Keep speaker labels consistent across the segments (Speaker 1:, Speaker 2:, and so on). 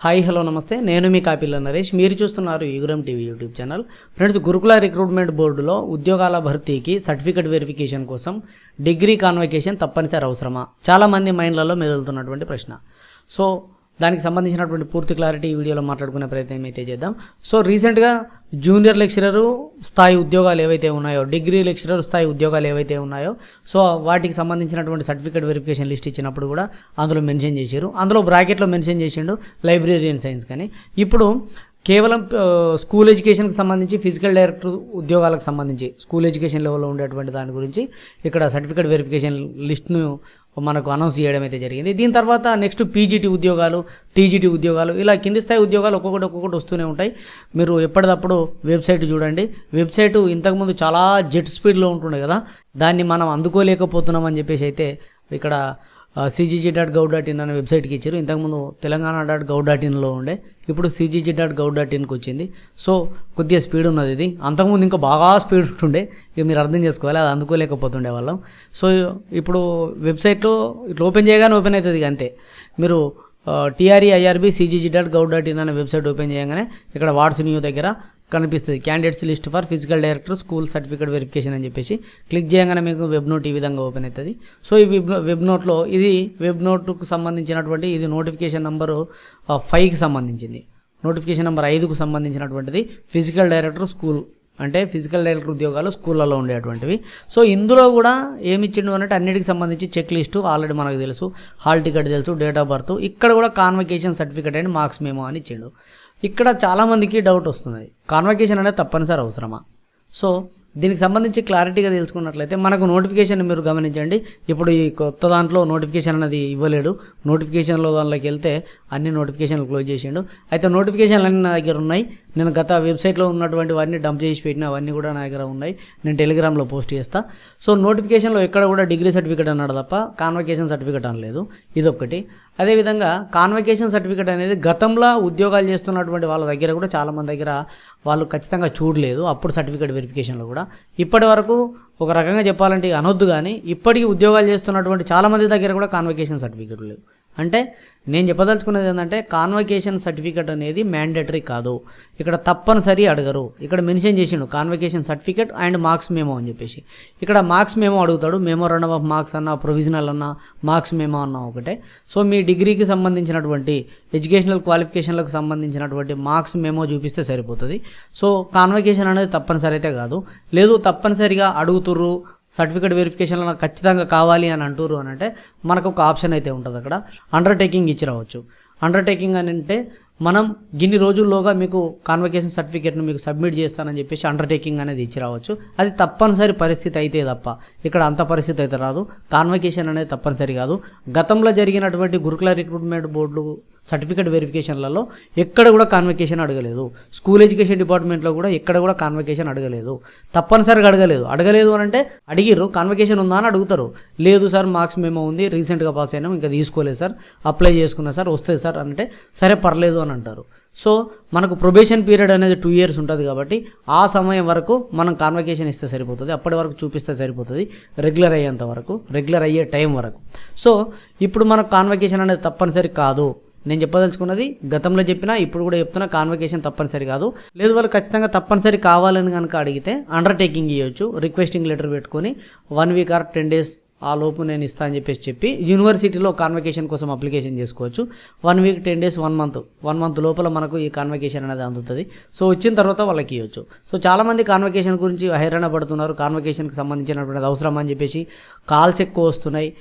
Speaker 1: Hi hello నమస్తే, నేను మీ కాపిల్ల నరేష్. మీరు చూస్తున్నారు యుగురం టీవీ యూట్యూబ్ ఛానల్. ఫ్రెండ్స్, గురుకుల రిక్రూట్మెంట్ బోర్డులో ఉద్యోగాల భర్తీకి సర్టిఫికేట్ వెరిఫికేషన్ కోసం డిగ్రీ కాన్వకేషన్ తప్పనిసరి అవసరమా? చాలామంది మైండ్లలో మెదులుతున్నటువంటి ప్రశ్న. సో దానికి సంబంధించినటువంటి పూర్తి క్లారిటీ ఈ వీడియోలో మాట్లాడుకునే ప్రయత్నం అయితే చేద్దాం. సో రీసెంట్గా జూనియర్ లెక్చరర్ స్థాయి ఉద్యోగాలు ఏవైతే ఉన్నాయో, డిగ్రీ లెక్చరర్ స్థాయి ఉద్యోగాలు ఏవైతే ఉన్నాయో, సో వాటికి సంబంధించినటువంటి సర్టిఫికేట్ వెరిఫికేషన్ లిస్ట్ ఇచ్చినప్పుడు కూడా అందులో మెన్షన్ చేశారు. అందులో బ్రాకెట్లో మెన్షన్ చేసిండు లైబ్రరీయన్ సైన్స్. కానీ ఇప్పుడు కేవలం స్కూల్ ఎడ్యుకేషన్కి సంబంధించి ఫిజికల్ డైరెక్టర్ ఉద్యోగాలకు సంబంధించి స్కూల్ ఎడ్యుకేషన్ లెవెల్లో ఉండేటువంటి దాని గురించి ఇక్కడ సర్టిఫికేట్ వెరిఫికేషన్ లిస్ట్ను మనకు అనౌన్స్ చేయడం అయితే జరిగింది. దీని తర్వాత నెక్స్ట్ పీజీటీ ఉద్యోగాలు, టీజీటీ ఉద్యోగాలు, ఇలా కింది స్థాయి ఉద్యోగాలు ఒక్కొక్కటి వస్తూనే ఉంటాయి. మీరు ఎప్పటికప్పుడు వెబ్సైట్ చూడండి. వెబ్సైటు ఇంతకుముందు చాలా జెట్ స్పీడ్లో ఉంటుండే కదా, దాన్ని మనం అందుకోలేకపోతున్నామని చెప్పేసి అయితే ఇక్కడ cgg.gov.in అనే వెబ్సైట్కి ఇచ్చారు. ఇంతకుముందు తెలంగాణ.gov.inలో ఉండే, ఇప్పుడు cgg.gov.inకి వచ్చింది. సో కొద్దిగా స్పీడ్ ఉన్నది ఇది. అంతకుముందు ఇంకా బాగా స్పీడ్ ఉంటుండే, ఇక మీరు అర్థం చేసుకోవాలి, అది అందుకోలేకపోతుండే వాళ్ళం. సో ఇప్పుడు వెబ్సైట్లో ఇట్లా ఓపెన్ చేయగానే ఓపెన్ అవుతుంది. అంతే. మీరు TREIRB cgg.gov.in అనే వెబ్సైట్ ఓపెన్ చేయగానే ఇక్కడ వాట్స్ న్యూ దగ్గర కనిపిస్తుంది candidates list for physical director school certificate verification అని చెప్పేసి క్లిక్ చేయగానే మీకు వెబ్ నోట్ ఈ విధంగా ఓపెన్ అవుతుంది. సో ఈ వెబ్ నోట్లో ఇది వెబ్ నోట్కు సంబంధించినటువంటి ఇది నోటిఫికేషన్ నెంబరు 5కి సంబంధించింది. నోటిఫికేషన్ నెంబర్ 5కు సంబంధించినటువంటిది ఫిజికల్ డైరెక్టర్ స్కూల్, అంటే ఫిజికల్ డైరెక్టర్ ఉద్యోగాలు స్కూళ్ళలో ఉండేటువంటివి. సో ఇందులో కూడా ఏమి ఇచ్చిండు అంటే అన్నిటికి సంబంధించి చెక్ లిస్టు ఆల్రెడీ మనకు తెలుసు, హాల్ టికెట్ తెలుసు, డేట్ ఆఫ్ బర్త్, ఇక్కడ కూడా convocation certificate and marks memo అని ఇచ్చిండు. ఇక్కడ చాలామందికి డౌట్ వస్తుంది, కాన్వకేషన్ అనేది తప్పనిసరి అవసరమా? సో దీనికి సంబంధించి క్లారిటీగా తెలుసుకున్నట్లయితే మనకు నోటిఫికేషన్ మీరు గమనించండి. ఇప్పుడు ఈ కొత్త దాంట్లో నోటిఫికేషన్ అనేది ఇవ్వలేడు. నోటిఫికేషన్లో దానిలోకి వెళ్తే అన్ని నోటిఫికేషన్లు క్లోజ్ చేసిండు. అయితే నోటిఫికేషన్లు అన్నీ నా దగ్గర ఉన్నాయి. నేను గత వెబ్సైట్లో ఉన్నటువంటి వాటిని డంప్ చేసి పెట్టిన అవన్నీ కూడా నా దగ్గర ఉన్నాయి. నేను టెలిగ్రామ్లో పోస్ట్ చేస్తా. సో నోటిఫికేషన్లో ఎక్కడ కూడా డిగ్రీ సర్టిఫికేట్ అన్నాడు తప్ప కాన్వకేషన్ సర్టిఫికేట్ అనలేదు. ఇదొకటి. అదేవిధంగా కాన్వకేషన్ సర్టిఫికేట్ అనేది గతంలో ఉద్యోగాలు చేస్తున్నటువంటి వాళ్ళ దగ్గర కూడా చాలామంది దగ్గర వాళ్ళు ఖచ్చితంగా చూడలేదు. అప్పుడు సర్టిఫికేట్ వెరిఫికేషన్లో కూడా ఇప్పటి వరకు ఒక రకంగా చెప్పాలంటే అనొద్దు, కానీ ఇప్పటికీ ఉద్యోగాలు చేస్తున్నటువంటి చాలామంది దగ్గర కూడా కాన్వకేషన్ సర్టిఫికేట్ లేవు. అంటే నేను చెప్పదలుచుకున్నది ఏంటంటే కాన్వకేషన్ సర్టిఫికేట్ అనేది మ్యాండేటరీ కాదు, ఇక్కడ తప్పనిసరి అడగరు. ఇక్కడ మెన్షన్ చేసిండు convocation certificate and marks memo అని చెప్పేసి. ఇక్కడ మార్క్స్ మేమో అడుగుతాడు. మెమోరాండం ఆఫ్ మార్క్స్ అన్న, ప్రొవిజనల్ అన్న, మార్క్స్ మేమో అన్న ఒకటే. సో మీ డిగ్రీకి సంబంధించినటువంటి ఎడ్యుకేషనల్ క్వాలిఫికేషన్లకు సంబంధించినటువంటి మార్క్స్ మేమో చూపిస్తే సరిపోతుంది. సో కాన్వకేషన్ అనేది తప్పనిసరి అయితే కాదు. లేదు తప్పనిసరిగా అడుగుతుర్రు, సర్టిఫికేట్ వెరిఫికేషన్లో నాకు ఖచ్చితంగా కావాలి అని అంటారు అని అంటే మనకు ఒక ఆప్షన్ అయితే ఉంటుంది. అక్కడ అండర్టేకింగ్ ఇచ్చి రావచ్చు. అండర్టేకింగ్ అని అంటే మనం గిన్ని రోజుల్లోగా మీకు కాన్వకేషన్ సర్టిఫికేట్ను మీకు సబ్మిట్ చేస్తానని చెప్పేసి అండర్టేకింగ్ అనేది ఇచ్చి రావచ్చు. అది తప్పనిసరి పరిస్థితి అయితే తప్ప ఇక్కడ అంత పరిస్థితి అయితే రాదు. కాన్వకేషన్ అనేది తప్పనిసరి కాదు. గతంలో జరిగినటువంటి గురుకుల రిక్రూట్మెంట్ బోర్డు సర్టిఫికేట్ వెరిఫికేషన్లలో ఎక్కడ కూడా కాన్వకేషన్ అడగలేదు. స్కూల్ ఎడ్యుకేషన్ డిపార్ట్మెంట్లో కూడా ఎక్కడ కూడా కాన్వకేషన్ అడగలేదు. తప్పనిసరిగా అడగలేదు అని అంటే అడిగిర్రు కాన్వకేషన్ ఉందా అని అడుగుతారు. లేదు సార్ మార్క్స్ మేమో ఉంది, రీసెంట్గా పాస్ అయినాం, ఇంకా తీసుకోలేదు సార్, అప్లై చేసుకున్నా సార్, వస్తుంది సార్ అంటే సరే పర్లేదు అని అంటారు. సో మనకు ప్రొబేషన్ పీరియడ్ అనేది 2 years ఉంటుంది కాబట్టి ఆ సమయం వరకు మనం కాన్వకేషన్ ఇస్తే సరిపోతుంది. అప్పటి వరకు చూపిస్తే సరిపోతుంది, రెగ్యులర్ అయ్యేంత వరకు, రెగ్యులర్ అయ్యే టైం వరకు. సో ఇప్పుడు మనకు కాన్వకేషన్ అనేది తప్పనిసరి కాదు. నేను చెప్పదలుచుకున్నది గతంలో చెప్పినా ఇప్పుడు కూడా చెప్తున్నా, కాన్వకేషన్ తప్పనిసరి కాదు. లేదు వాళ్ళు ఖచ్చితంగా తప్పనిసరి కావాలని కనుక అడిగితే అండర్టేకింగ్ ఇవ్వచ్చు. రిక్వెస్టింగ్ లెటర్ పెట్టుకొని 1 week or 10 days ఆ లోపు నేను ఇస్తా అని చెప్పి యూనివర్సిటీలో కాన్వకేషన్ కోసం అప్లికేషన్ చేసుకోవచ్చు. 1 week 10 days 1 month లోపల మనకు ఈ కాన్వకేషన్ అనేది అందుతుంది. సో వచ్చిన తర్వాత వాళ్ళకి ఇవ్వచ్చు. సో చాలామంది కాన్వకేషన్ గురించి హైరాణ పడుతున్నారు. కాన్వకేషన్కి సంబంధించినటువంటి అవసరం అని చెప్పేసి కాల్స్ ఎక్కువ వస్తున్నాయి.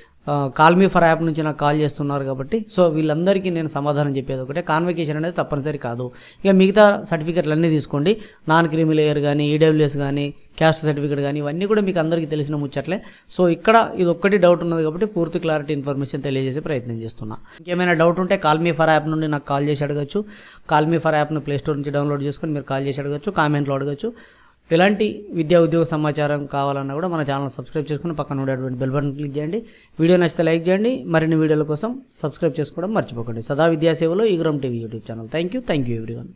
Speaker 1: కాల్ మీ ఫర్ యాప్ నుంచి నాకు కాల్ చేస్తున్నారు కాబట్టి సో వీళ్ళందరికీ నేను సమాధానం చెప్పేది ఒకటే, కాన్వకేషన్ అనేది తప్పనిసరి కాదు. ఇక మిగతా సర్టిఫికేట్లు అన్నీ తీసుకోండి. నాన్ క్రీమీ లేయర్ కానీ, ఈడబ్ల్యూఎస్ కానీ, క్యాస్ట్ సర్టిఫికేట్ కానీ, ఇవన్నీ కూడా మీకు అందరికీ తెలిసిన ముచ్చట్లే. సో ఇక్కడ ఇది ఒక్కటి డౌట్ ఉన్నది కాబట్టి పూర్తి క్లారిటీ ఇన్ఫర్మేషన్ తెలియజేసే ప్రయత్నం చేస్తున్నా. ఇంకేమైనా డౌట్ ఉంటే కాల్ మీ ఫర్ యాప్ నుండి నాకు కాల్ చేసి అడగచ్చు. కాల్ మీ ఫర్ యాప్ను ప్లేస్టోర్ నుంచి డౌన్లోడ్ చేసుకొని మీరు కాల్ చేసి అడగచ్చు, కామెంట్లో అడగచ్చు. ఎలాంటి విద్యా ఉద్యోగ సమాచారం కావాలన్నా కూడా మన ఛానల్ సబ్స్క్రైబ్ చేసుకుని పక్కన ఉండేటువంటి బెల్ బటన్ క్లిక్ చేయండి. వీడియో నచ్చితే లైక్ చేయండి. మరిన్ని వీడియోల కోసం సబ్స్క్రైబ్ చేసుకోవడం మర్చిపోకండి. సదా విద్యాసేవలో యుగురం TV YouTube channel. Thank you everyone.